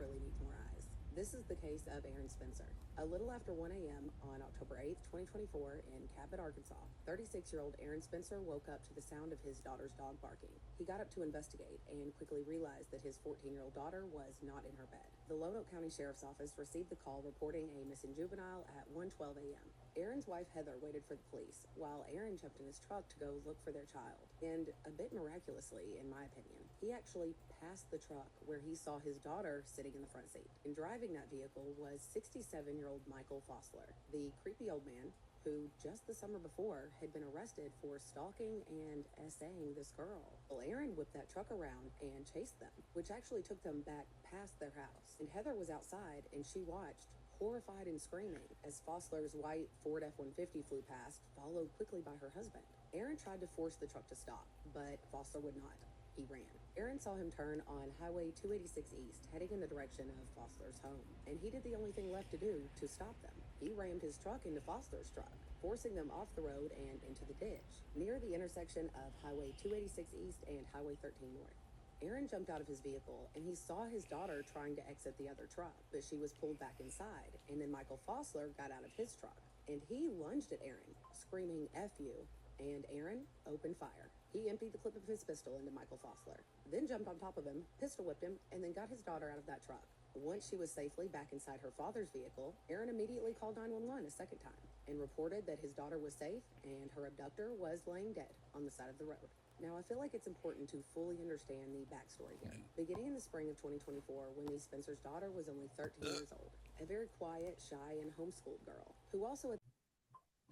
really needs more eyes. This is the case of Aaron Spencer. A little after 1 a.m. on October 8th, 2024, in Cabot, Arkansas, 36-year-old Aaron Spencer woke up to the sound of his daughter's dog barking. He got up to investigate and quickly realized that his 14-year-old daughter was not in her bed. The Lonoke County Sheriff's Office received the call reporting a missing juvenile at 1:12 a.m. Aaron's wife, Heather, waited for the police, while Aaron jumped in his truck to go look for their child. And a bit miraculously, in my opinion, he actually passed the truck where he saw his daughter sitting in the front seat. And driving that vehicle was 67-year-old Michael Fosler, the creepy old man who just the summer before had been arrested for stalking and essaying this girl. Well, Aaron whipped that truck around and chased them, which actually took them back past their house. And Heather was outside and she watched, horrified and screaming, as Fosler's white Ford F-150 flew past, followed quickly by her husband. Aaron tried to force the truck to stop, but Fosler would not. He ran. Aaron saw him turn on Highway 286 East, heading in the direction of Fosler's home, and he did the only thing left to do to stop them. He rammed his truck into Fosler's truck, forcing them off the road and into the ditch, near the intersection of Highway 286 East and Highway 13 North. Aaron jumped out of his vehicle, and he saw his daughter trying to exit the other truck, but she was pulled back inside, and then Michael Fosler got out of his truck, and he lunged at Aaron, screaming, "F you," and Aaron opened fire. He emptied the clip of his pistol into Michael Fosler, then jumped on top of him, pistol whipped him, and then got his daughter out of that truck. Once she was safely back inside her father's vehicle, Aaron immediately called 911 a second time and reported that his daughter was safe and her abductor was laying dead on the side of the road. Now, I feel like it's important to fully understand the backstory here. Beginning in the spring of 2024, when Spencer's daughter was only 13 years old, a very quiet, shy, and homeschooled girl, who also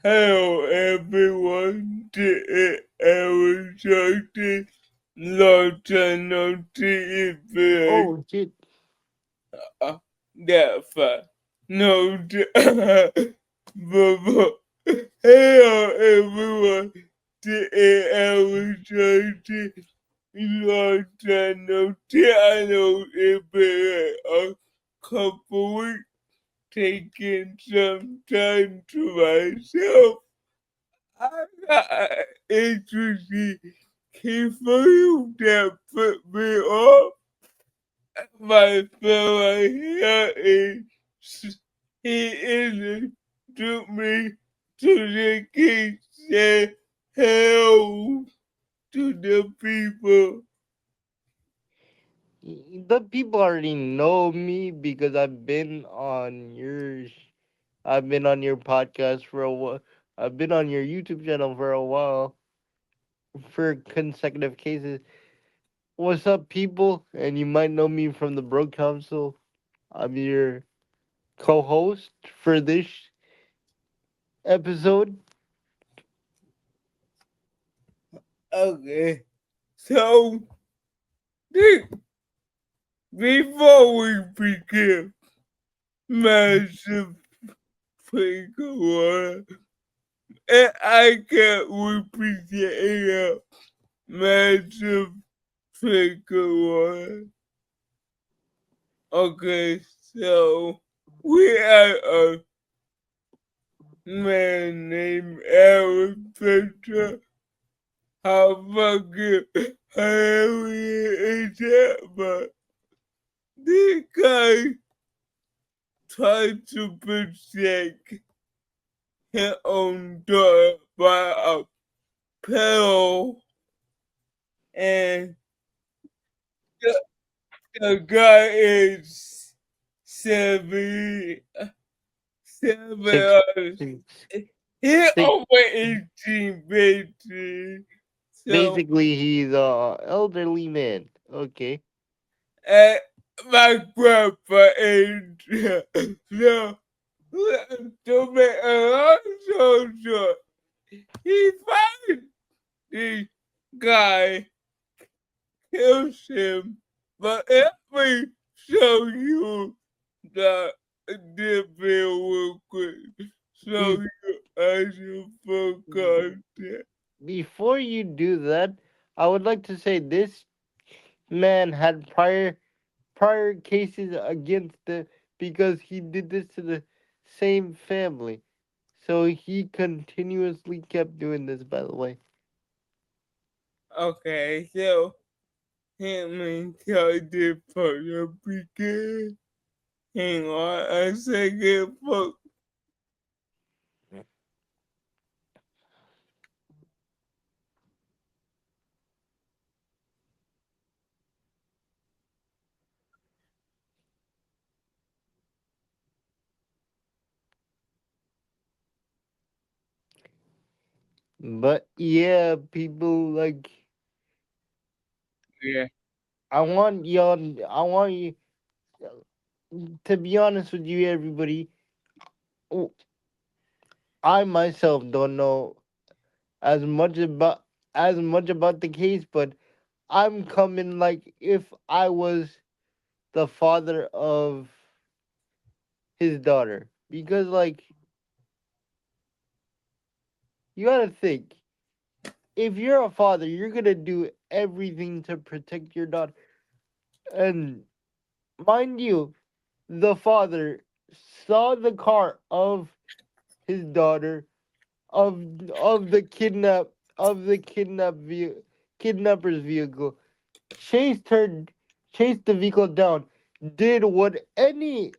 Hello everyone, this is Aaron Circuit Court. Oh shit. That's fine. No, hello everyone, this is Aaron Circuit. I know it's been a couple weeks taking some time to myself. I got interesting key for you that put me off. My fellow here is he introduced me to the case and help to the people. The people already know me because I've been on your podcast for a while. I've been on your YouTube channel for a while for consecutive cases. What's up, people? And you might know me from the Bro Council. I'm your co-host for this episode. Okay, so this, before we begin, massive figure, and I can't repeat it enough. Massive figure. Okay, so we have a man named Aaron Fisher. How fucking hilarious is that? But this guy tried to protect his own daughter by a pill, and the, the guy is 70, Six, 7, six, he six. over 18, basically. So, Basically, he's a elderly man. Okay. uh, my grandpa is, so, to make a long story short, he finds the guy, kills him, but let me show you the video real quick. So Be- you actually full content. Before you do that, I would like to say this man had prior cases against the because he did this to the same family. So he continuously kept doing this, by the way. Okay, so him character for the beginning. Hang on a second, folks. But yeah, people like Yeah, I want y'all. I want you to be honest with you, everybody. w- I myself don't know as much about the case, but I'm coming like if I was the father of his daughter, because like you gotta think, if you're a father, you're gonna do everything to protect your daughter, and mind you, the father saw the car of his daughter, of the kidnapper's vehicle, chased her, chased the vehicle down, did what any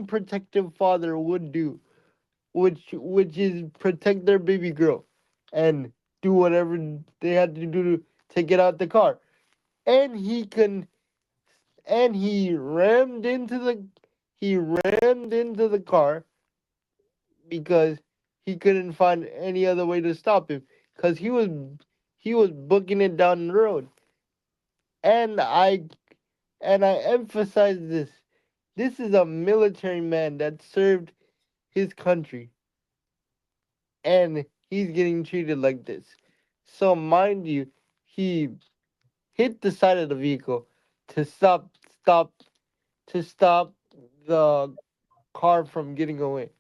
protective father would do, which is protect their baby girl, and do whatever they had to do to get out the car, and he rammed into the car because he couldn't find any other way to stop him because he was booking it down the road. And I emphasize this. This is a military man that served his country, and he's getting treated like this. So mind you, he hit the side of the vehicle to stop stop the car from getting away.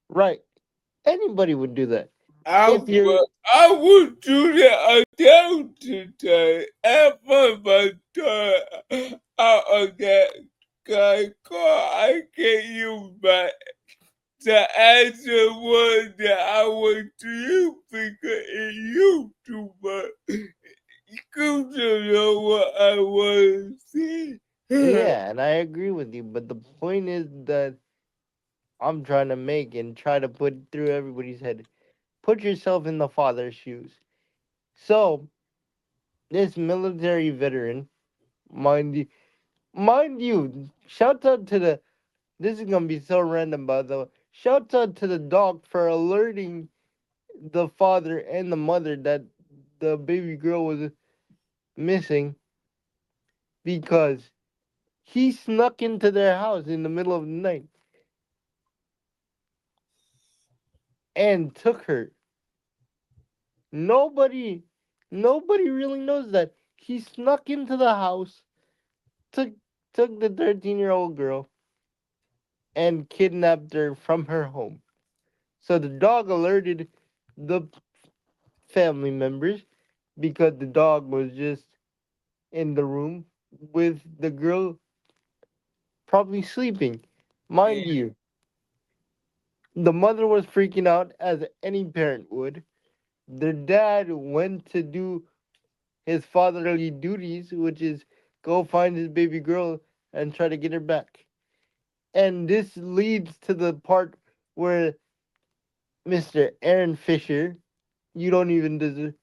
Right. Anybody would do that. I If you're would, I would do that again today. If my daughter out of that guy car, I can't use my the answer was that I would do you because it you too much. You don't know what I want to say. Yeah, and I agree with you, but the point is that I'm trying to make and try to put through everybody's head. Put yourself in the father's shoes. So, this military veteran, mind you, shout out to the, this is gonna be so random by the way, shout out to the dog for alerting the father and the mother that the baby girl was missing, because he snuck into their house in the middle of the night and took her. Nobody nobody really knows that. He snuck into the house, took the 13-year-old girl and kidnapped her from her home. So the dog alerted the family members because the dog was just in the room with the girl probably sleeping. Yeah, Mind you, the mother was freaking out as any parent would. Their dad went to do his fatherly duties, which is go find his baby girl and try to get her back. And this leads to the part where Mr. Aaron Fisher, you don't even deserve,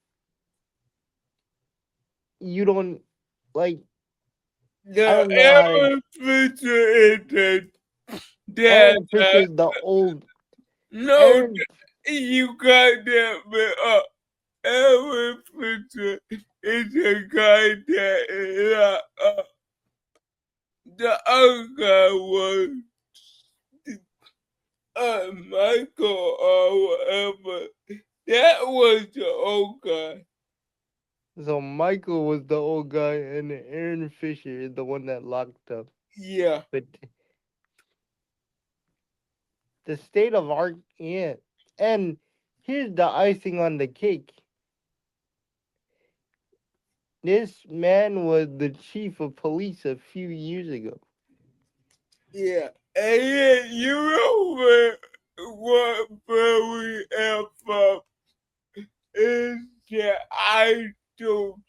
you don't like, I the don't know how to, picture is that Aaron Fisher, the old, no, Aaron, you got that bit up. Every picture is a guy that the other guy was Michael or whatever. That was the old guy. so Michael was the old guy and Aaron Fisher is the one that locked up. Yeah, But the state of art, yeah. And here's the icing on the cake. This man was the chief of police a few years ago. yeah. And then you know what very from is that I don't.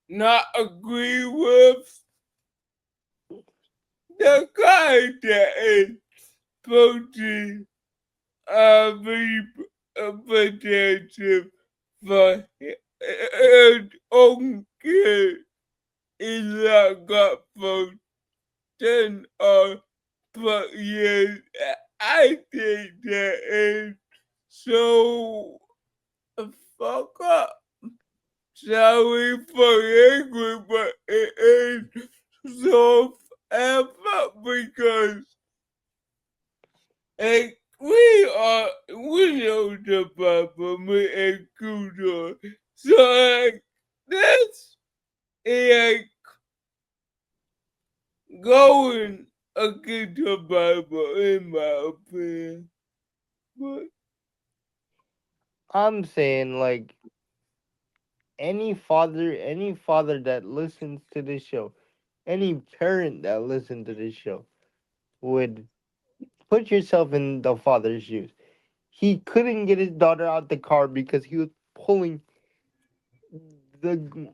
not agree with the guy that is posting potential for his own kid is not got for 10 or 12 years. I think that is so fuck up. Sorry for language, but it is so effort because we know the problem with Accuser. So this is going against the Bible in my opinion. But I'm saying like any father that listens to this show, any parent that listens to this show would put yourself in the father's shoes. He couldn't get his daughter out the car because he was pulling the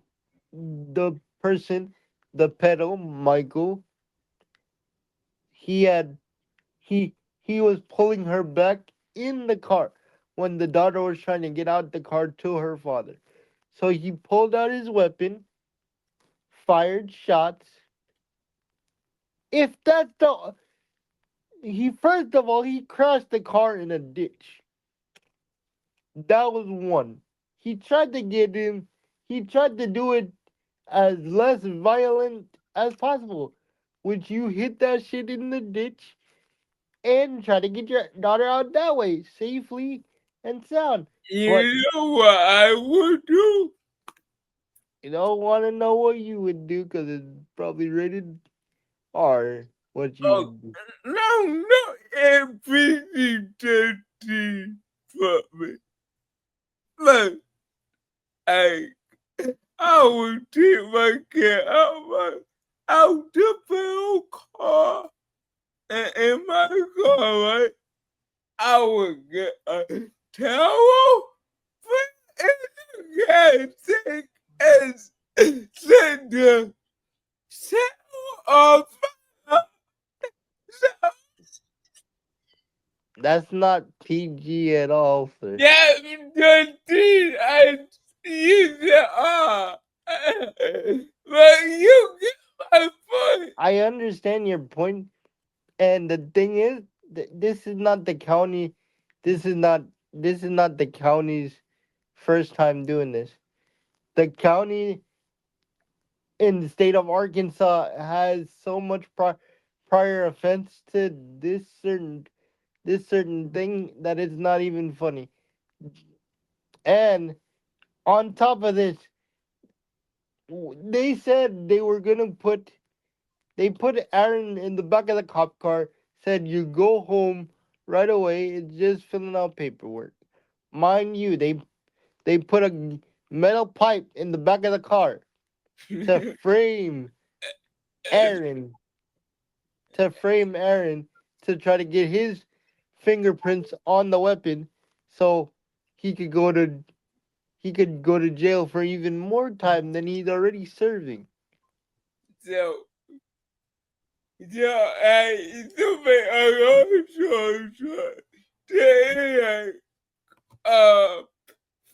the person, the pedo, Michael. He had he was pulling her back in the car when the daughter was trying to get out the car to her father. So he pulled out his weapon, fired shots. If that's the he first of all he crashed the car in a ditch. That was one. He tried to get him. He tried to do it as less violent as possible, which you hit that shit in the ditch and try to get your daughter out that way safely and sound. But you know what I would do? you don't want to know what you would do because it's probably rated R. What you Oh, would do. no, not everything dirty for me. Look, I I would take my kid out the little car and in my car, right? I would get a towel, put in the gas tank, and set the towel off. So That's not PG at all, sir. that the thing I use it all. But you get my point. I understand your point, and the thing is, this is not the county. This is not. This is not the county's first time doing this. The county in the state of Arkansas has so much prior offense to this certain thing that it's not even funny. And on top of this, they said they were gonna put they put Aaron in the back of the cop car. Said you go home right away. It's just filling out paperwork. Mind you, they put a metal pipe in the back of the car to frame Aaron Aaron to try to get his fingerprints on the weapon so he could go to jail for even more time than he's already serving. So, to make a long story short, today,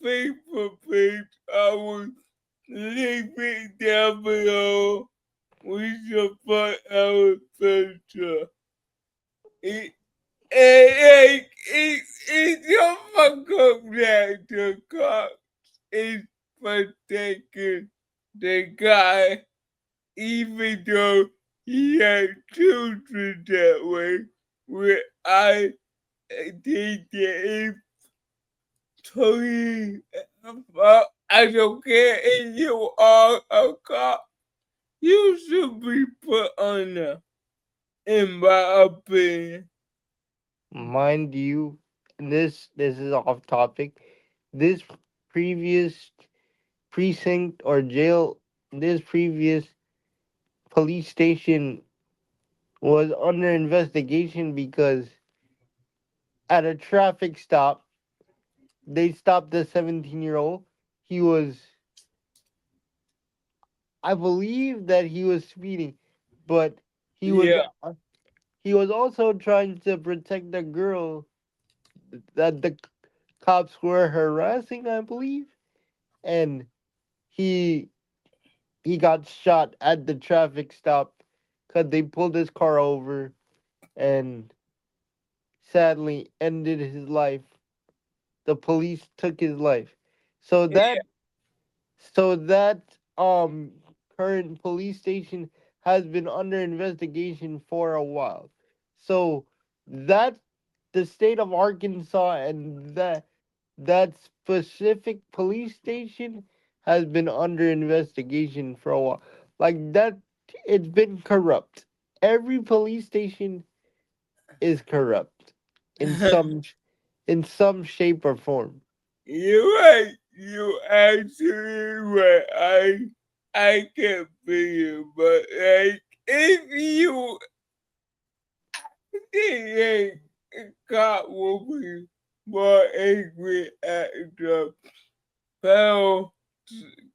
Facebook page, I will link it down below. We support our culture. It, it's your fuck that the cop is protecting the guy, even though he had children that way. Where I think that if totally, I don't care if you are a cop, you should be put on there, in my opinion. Mind you, this is off topic. This previous precinct or jail, this previous police station was under investigation because at a traffic stop, they stopped the 17-year-old. He was I believe that he was speeding, but he was Yeah. uh, he was also trying to protect the girl that the cops were harassing, I believe, and he he got shot at the traffic stop because they pulled his car over and sadly ended his life. The police took his life. So that so that current police station has been under investigation for a while. So that the state of Arkansas and that specific police station has been under investigation for a while. Like that, it's been corrupt. Every police station is corrupt in in some shape or form. You're right. You actually right. I can feel you, but like if you think a cop will be more angry at the fellow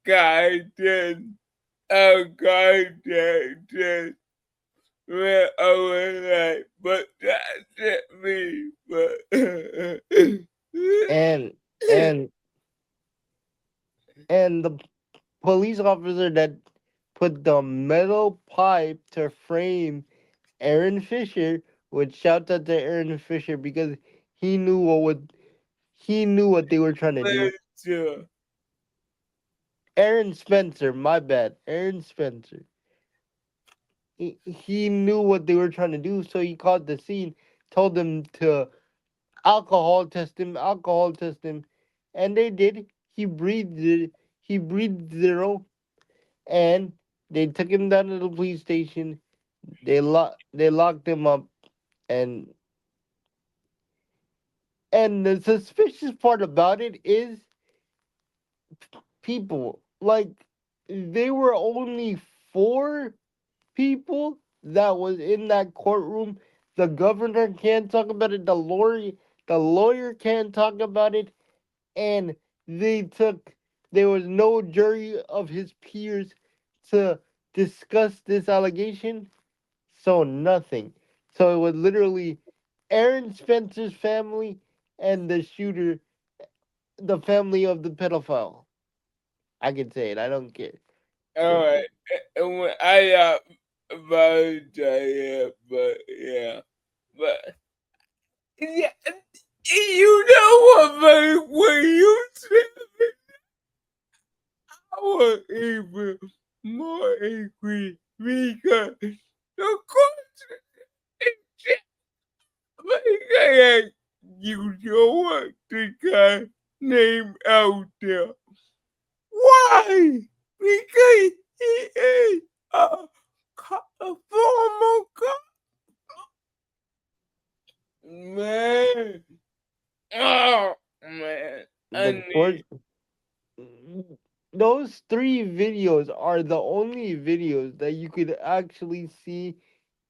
guy than a guy that just ran over like, but that's just me. But And and and the police officer that put the metal pipe to frame Aaron Fisher, would shout out to Aaron Fisher because he knew he knew what they were trying to do. sure. Aaron Spencer, my bad. Aaron Spencer. He knew what they were trying to do, so he called the scene, told them to alcohol test him, and they did. He breathed zero, and they took him down to the police station. They locked him up, and the suspicious part about it is people like they were only four people that was in that courtroom. The governor can't talk about it. The lawyer can't talk about it, and they took. There was no jury of his peers to discuss this allegation. So nothing. So it was literally Aaron Spencer's family and the shooter, the family of the pedophile. I can say it. I don't care. All So, right. And when I apologize, but yeah, but yeah, you know what, man? When you said it, I was even more angry because the question is, like, you know what the guy name out there. Why? Because he is a former cop. Man. Oh, man. I the need. court, those three videos are the only videos that you could actually see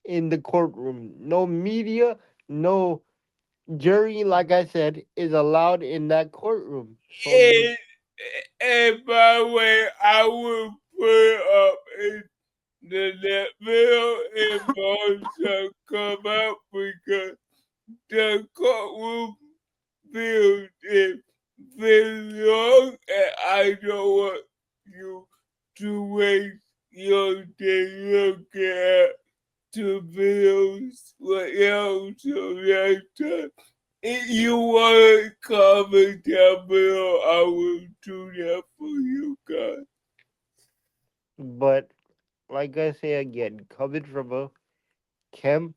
in the courtroom. No media, no jury, like I said, is allowed in that courtroom. So And, and by the way, I will put up in the net bill and also come out because the courtroom bill is very long and I don't want you to waste your day looking at the bills, what else so next time. If you want to comment down below, I will do that for you guys. but like I say again, Cam,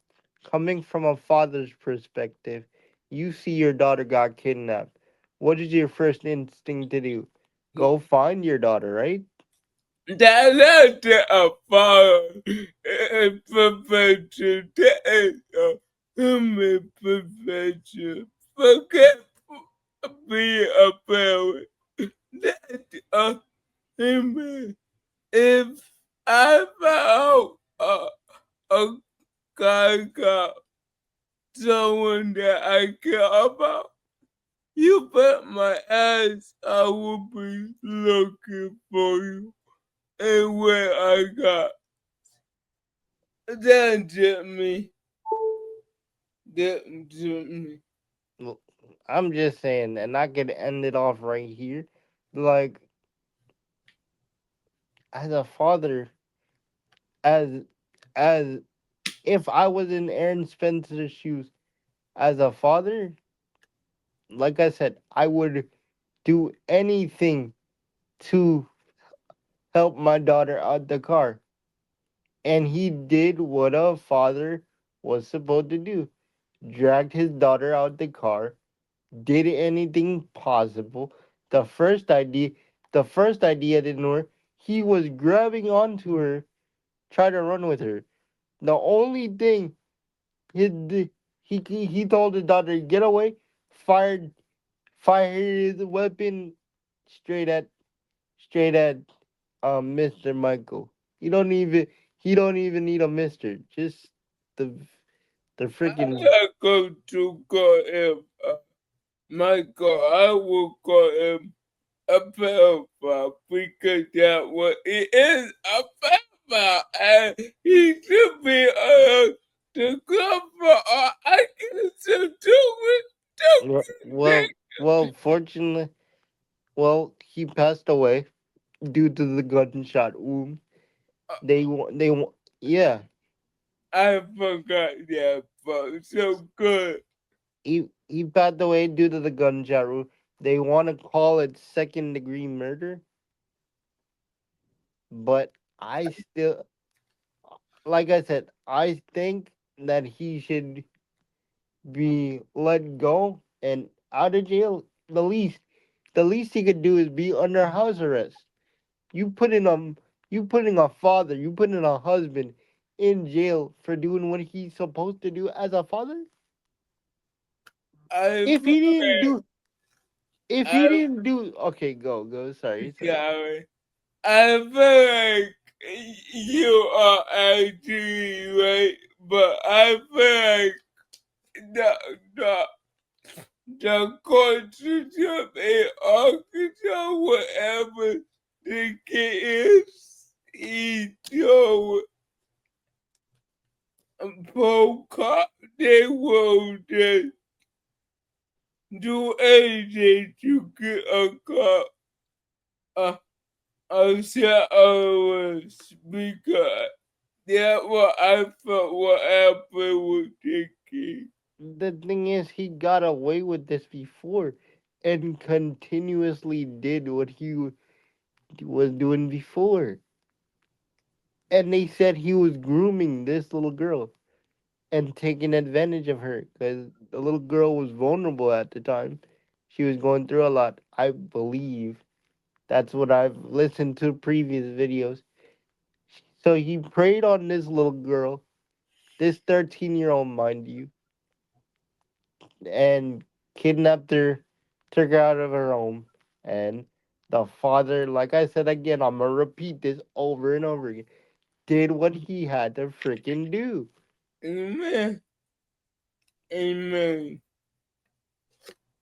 coming from a father's perspective, you see your daughter got kidnapped. What is your first instinct to do? Go find your daughter, right? That's not a fire profession. That is a human profession. Forget being a parent. That's a human. If I found a guy got someone that I care about, you bet my ass I will be looking for you. and when I got that to me. Well, I'm just saying, and I could end it off right here. Like, as a father, as as if I was in Aaron Spencer's shoes as a father, like I said, I would do anything to help my daughter out the car. And he did what a father was supposed to do. Dragged his daughter out the car, did anything possible. The first idea the first idea didn't work. He was grabbing onto her, trying to run with her. The only thing he told his daughter get away, fired his weapon straight at straight at Mr. Michael. He don't even need a mister. Just the the I'm freaking not going to call him Michael. I will call him a pedophile because that's what he is, a pedophile, and he should be to come for I can still fortunately, he passed away due to the gunshot wound. Yeah, I forgot that part. So good. he passed away due to the gunshot wound. They want to call it second degree murder, but I still, like I said, I think that he should be let go and out of jail. The least he could do is be under house arrest. You put in a father, you put in a husband in jail for doing what he's supposed to do as a father. I If feel he didn't like do, I'm okay, go. Sorry. sorry. I feel like you are actually right, but I feel like the the the court system in Arkansas, whatever the case is, he told pro cop they will just do anything to get a cop a, a set of because that's what I felt what happened with the kid. The thing is, he got away with this before, and continuously did what was doing before. And they said he was grooming this little girl and taking advantage of her because the little girl was vulnerable at the time. She was going through a lot. I believe that's what I've listened to previous videos. So he preyed on this little girl, this 13-year-old, mind you, and kidnapped her, took her out of her home. And the father, like I said again, I'm gonna repeat this over and over again, did what he had to freaking do. Amen. Amen.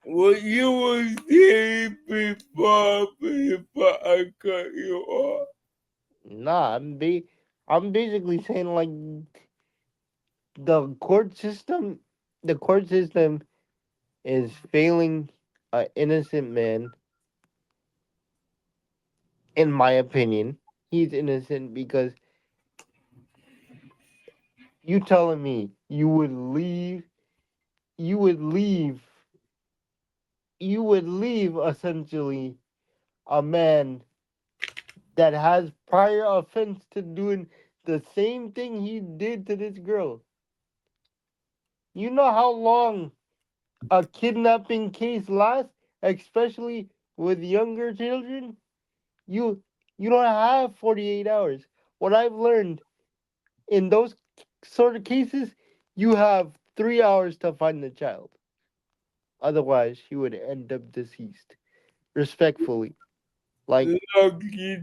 What you was saying before I cut you off. Nah, I'm basically saying like the court system, the court system is failing an innocent man. In my opinion, he's innocent because you telling me you would leave, essentially a man that has prior offense to doing the same thing he did to this girl. You know how long a kidnapping case lasts, especially with younger children? You you don't have 48 hours. What I've learned in those sort of cases, you have 3 hours to find the child. Otherwise, he would end up deceased. Respectfully. Like, Lucky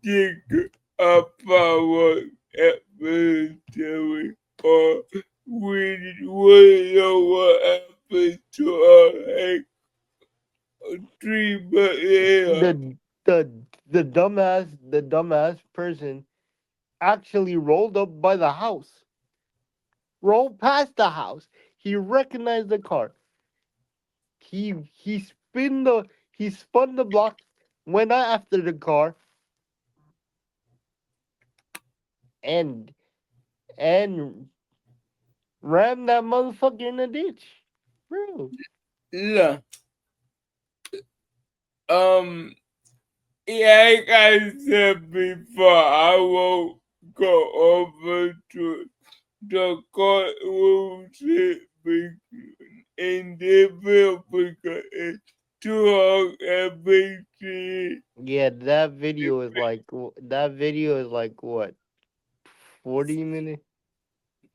take a power adversary or we know what happened to our 3 but yeah. the the the dumbass person actually rolled up by the house, rolled past the house. He recognized the car. He spun the block, went out after the car, and and rammed that motherfucker in the ditch, bro. Yeah. Um. Yeah, like I said before, I won't go over to the courtroom in Denver because it's too long everything. Yeah, that video is like what, 40 minutes?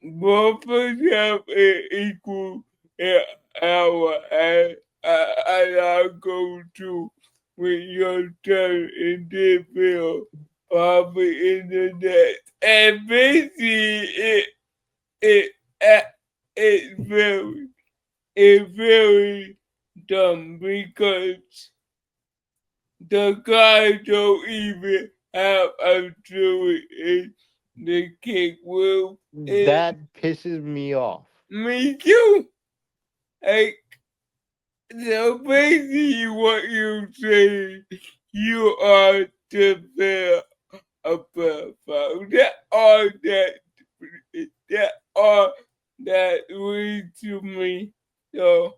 Both of them is equal an hour, and I'll go to with your turn in Denver, probably in the next. And basically, it, uh, it's very dumb because the guy don't even have a truly in the kick will. It, That pisses me off. me too. Like, so basically what you say, you are the bear of the foul. That all that read to me. So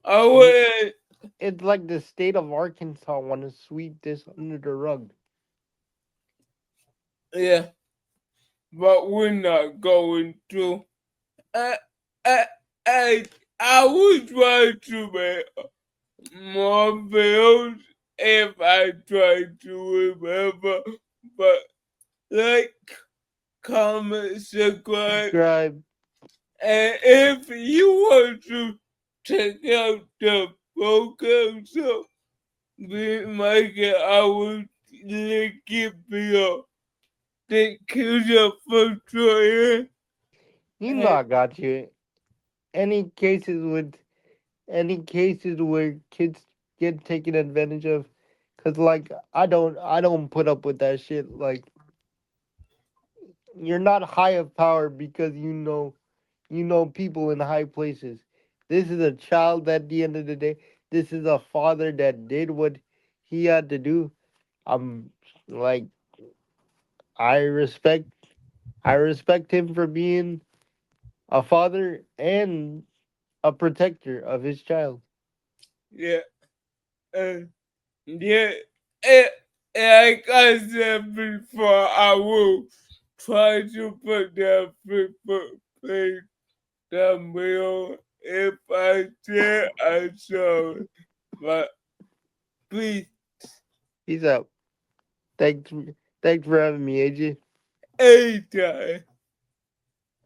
I It, would, it's like the state of Arkansas want to sweep this under the rug. yeah, but we're not going to. I, I, I, I would try to make more videos if I try to remember, but like, comment, subscribe, Subscribe. and if you want to check out the program, so be Michael, I will link it below. Thank you for joining. You know I got you. Any cases with any cases where kids get taken advantage of, cause like I don't put up with that shit. Like, you're not high of power because you know people in high places. This is a child at the end of the day. This is a father that did what he had to do. I'm like, I respect I respect him for being a father and a protector of his child. Yeah, uh, yeah, eh, like I said before, I will try to put that people page down below. If I did, I saw it. But please, Peace out. Thanks thanks for having me, AJ. anytime.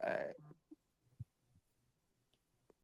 Alright.